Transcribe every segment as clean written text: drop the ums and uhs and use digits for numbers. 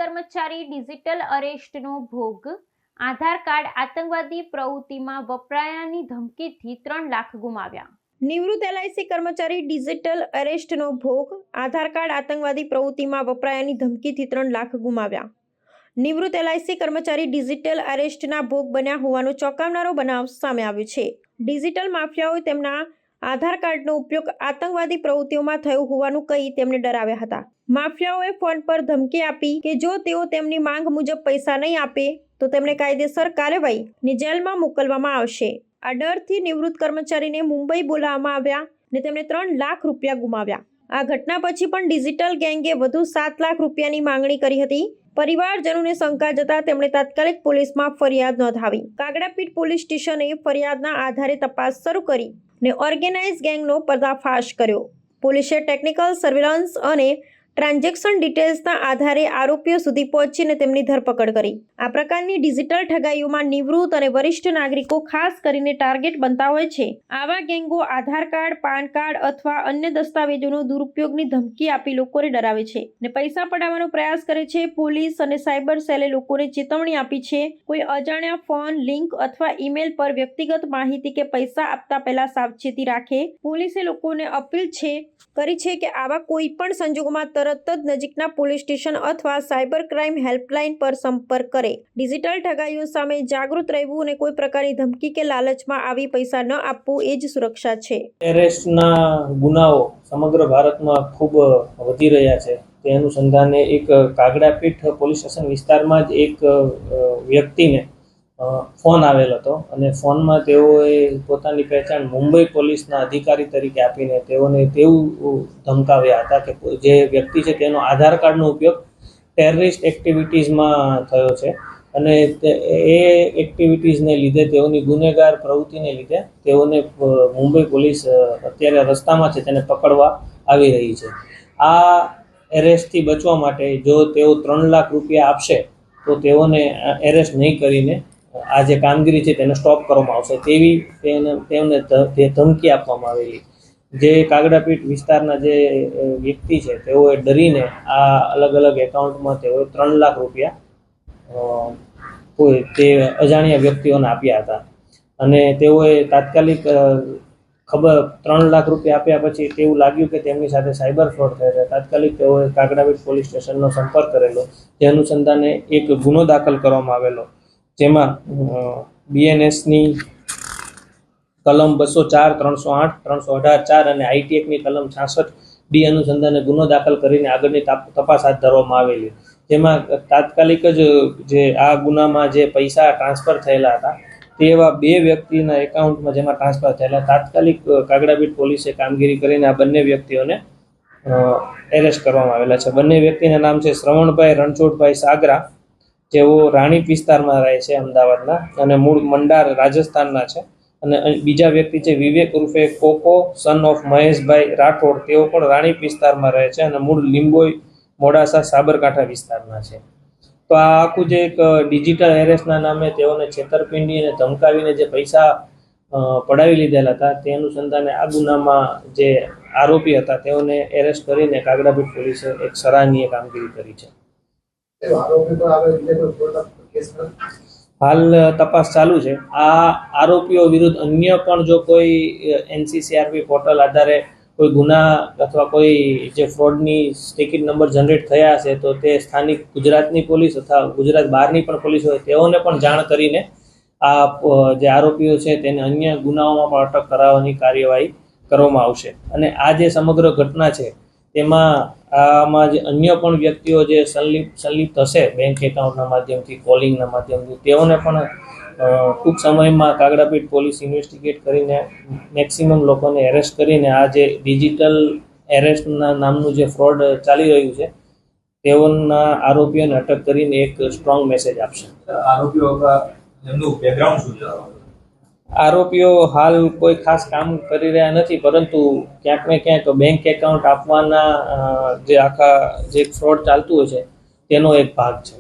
કર્મચારી ડિજિટલ અરેસ્ટનો ભોગ। આધાર કાર્ડ આતંકવાદી પ્રવૃત્તિમાં વપરાયાની ધમકીથી 3 લાખ ગુમાવ્યા। નિવૃત્ત LIC કર્મચારી ડિજિટલ અરેસ્ટનો ભોગ। આધાર કાર્ડ આતંકવાદી પ્રવૃત્તિમાં વપરાયાની ધમકીથી 3 લાખ ગુમાવ્યા। નિવૃત્ત LIC કર્મચારી ડિજિટલ અરેસ્ટના ભોગ બન્યા હોવાનો ચોંકાવનારો બનાવ સામે આવ્યો છે। ડિજિટલ માફિયાઓએ તેમના આધાર કાર્ડનો ઉપયોગ આતંકવાદી પ્રવૃત્તિઓમાં થયો હોવાનું કહી તેમને ડરાવ્યા હતા। માફિયાઓએ ફોન પર ધમકી આપી કે જો તેઓ તેમની માંગ મુજબ પૈસા નહીં આપે તો તેમને કાયદેસર કાર્યવાહીની જેલમાં મોકલવામાં આવશે। આ ડરથી નિવૃત્ત કર્મચારીને મુંબઈ બોલાવવામાં આવ્યા અને તેમણે 3 લાખ રૂપિયા ગુમાવ્યા। આ ઘટના પછી પણ ડિજિટલ ગેંગે વધુ 7 લાખ રૂપિયાની માંગણી કરી હતી। પરિવારજનોને શંકા જતા તેમણે તાત્કાલિક પોલીસમાં ફરિયાદ નોંધાવી। કાગડાપીઠ પોલીસ સ્ટેશને ફરિયાદના આધારે તપાસ શરૂ કરી અને ઓર્ગેનાઇઝ ગેંગનો પર્દાફાશ કર્યો। પોલીસે ટેકનિકલ સર્વેલન્સ અને ટ્રાન્ઝેક્શન ડિટેલ્સના આધારે આરોપીઓ સુધી પહોંચીને તેમની ધરપકડ કરી। આ પ્રકારની ડિજિટલ ઠગાઈઓમાં નિવૃત્ત અને વરિષ્ઠ નાગરિકો ખાસ કરીને ટાર્ગેટ બનતા હોય છે। આવા ગેંગો આધાર કાર્ડ, પાન કાર્ડ અથવા અન્ય દસ્તાવેજોનો દુરુપયોગની ધમકી આપી લોકોને ડરાવે છે અને પૈસા પડાવવાનો પ્રયાસ કરે છે। પોલીસ અને સાયબર સેલે લોકોને ચેતવણી આપી છે, કોઈ અજાણ્યા ફોન, લિંક અથવા ઈમેલ પર વ્યક્તિગત માહિતી કે પૈસા આપતા પહેલા સાવચેતી રાખે। પોલીસે લોકોને અપીલ કરી છે કે આવા કોઈ પણ સંજોગોમાં તરત જ નજીકના પોલીસ સ્ટેશન અથવા સાયબર ક્રાઇમ હેલ્પલાઇન પર સંપર્ક કરે। ડિજિટલ ઠગાઈઓ સામે જાગૃત રહેવું અને કોઈ પ્રકારની ધમકી કે લાલચમાં આવી પૈસા ન આપવું એ જ સુરક્ષા છે। એરેસ્ટના ગુનાઓ સમગ્ર ભારતમાં ખૂબ વધી રહ્યા છે। તે અનુસંધાને એક કાગડાપીઠ પોલીસ સ્ટેશન વિસ્તારમાં જ એક વ્યક્તિને ફોન આવેલ હતો અને ફોનમાં તેઓએ પોતાની પહેચાન મુંબઈ પોલીસના અધિકારી તરીકે આપીને તેઓને તેવું ધમકાવ્યા હતા કે જે વ્યક્તિ છે તેનો આધાર કાર્ડનો ઉપયોગ ટેરરિસ્ટ એક્ટિવિટીઝમાં થયો છે અને એ એક્ટિવિટીઝને લીધે તેઓની ગુનેગાર પ્રવૃત્તિને લીધે તેઓને મુંબઈ પોલીસ અત્યારે રસ્તામાં છે તેને પકડવા આવી રહી છે। આ એરેસ્ટથી બચવા માટે જો તેઓ 3 લાખ રૂપિયા આપશે તો તેઓને એરેસ્ટ નહીં કરીને આ જે કામગીરી છે તેને સ્ટોપ કરવામાં આવશે તેવી તેમને ધમકી આપવામાં આવેલી। જે કાગડાપીઠ વિસ્તારના જે વ્યક્તિ છે તેઓએ ડરીને આ અલગ અલગ એકાઉન્ટમાં તેઓએ 3 લાખ રૂપિયા તે અજાણ્યા વ્યક્તિઓને આપ્યા હતા અને તેઓએ તાત્કાલિક 3 લાખ રૂપિયા આપ્યા પછી તેવું લાગ્યું કે તેમની સાથે સાયબર ફ્રોડ થયો છે। તાત્કાલિક તેઓએ કાગડાપીઠ પોલીસ સ્ટેશનનો સંપર્ક કરેલો, જે અનુસંધાને એક ગુનો દાખલ કરવામાં આવેલો, જેમાં BNSની કલમ 204, 308, 318 અને IT એક્ટની કલમ 66B અનુસંધાને ગુનો દાખલ કરીને આગળની તપાસ હાથ ધરવામાં આવેલી। જેમાં તાત્કાલિક જ જે આ ગુનામાં જે પૈસા ટ્રાન્સફર થયેલા હતા તેવા 2 વ્યક્તિના એકાઉન્ટમાં જેમાં ટ્રાન્સફર થયેલા, તાત્કાલિક કાગડાપીઠ પોલીસે કામગીરી કરીને આ બંને વ્યક્તિઓને એરેસ્ટ કરવામાં આવેલા છે। બંને વ્યક્તિના નામ છે શ્રવણભાઈ રણછોડભાઈ સાગરા, જેઓ રાણીપ વિસ્તારમાં રહે છે અમદાવાદના અને મૂળ મંડાર રાજસ્થાનના છે, અને બીજા વ્યક્તિ છે વિવેક ઉર્ફે કોકો સન ઓફ મહેશભાઈ રાઠોડ, તેઓ પણ રાણીપ વિસ્તારમાં રહે છે અને મૂળ લીંબોઈ મોડાસા સાબરકાંઠા વિસ્તારના છે। તો આ આખું જે એક ડિજિટલ એરેસ્ટના નામે તેઓને છેતરપિંડી અને ધમકાવીને જે પૈસા પડાવી લીધેલા હતા તે અનુસંધાને આ ગુનામાં જે આરોપી હતા તેઓને એરેસ્ટ કરીને કાગડાપીઠ પોલીસે એક સરાહનીય કામગીરી કરી છે। હાલ તપાસ ચાલુ છે। આ આરોપીઓ વિરુદ્ધ અન્ય પણ જો કોઈ NCCRP પોર્ટલ આધારે કોઈ ગુના અથવા કોઈ જે ફ્રોડની ટિકિટ નંબર જનરેટ થયા હશે તો તે સ્થાનિક ગુજરાતની પોલીસ અથવા ગુજરાત બહારની પણ પોલીસ હોય તેઓને પણ જાણ કરીને આ જે આરોપીઓ છે તેને અન્ય ગુનાઓમાં પણ અટક કરાવવાની કાર્યવાહી કરવામાં આવશે। અને આ જે સમગ્ર ઘટના છે તેમાં આમાં જે અન્ય પણ વ્યક્તિઓ જે સંલિપ્ત હશે બેંક એકાઉન્ટના માધ્યમથી, કોલિંગના માધ્યમથી, તેઓને પણ ટૂંક સમયમાં કાગડાપીઠ પોલીસ ઇન્વેસ્ટિગેટ કરીને મેક્સિમમ લોકોને એરેસ્ટ કરીને આ જે ડિજિટલ એરેસ્ટના નામનું જે ફ્રોડ ચાલી રહ્યું છે તેઓના આરોપીઓને અટક કરીને એક સ્ટ્રોંગ મેસેજ આપશે। આરોપીઓ હાલ કોઈ ખાસ કામ કરી રહ્યા નથી, પરંતુ ક્યાંક ને ક્યાંક બેંક એકાઉન્ટ આપવાના જે આખા જે ફ્રોડ ચાલતું હોય છે તેનો એક ભાગ છે।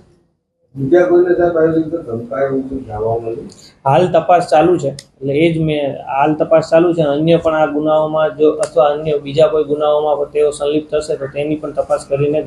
હાલ તપાસ ચાલુ છે, એટલે એ જ હાલ તપાસ ચાલુ છે। અન્ય પણ આ ગુનાઓમાં જો અથવા અન્ય બીજા કોઈ ગુનાઓમાં તેઓ સંલિપ્ત થશે તો તેની પણ તપાસ કરીને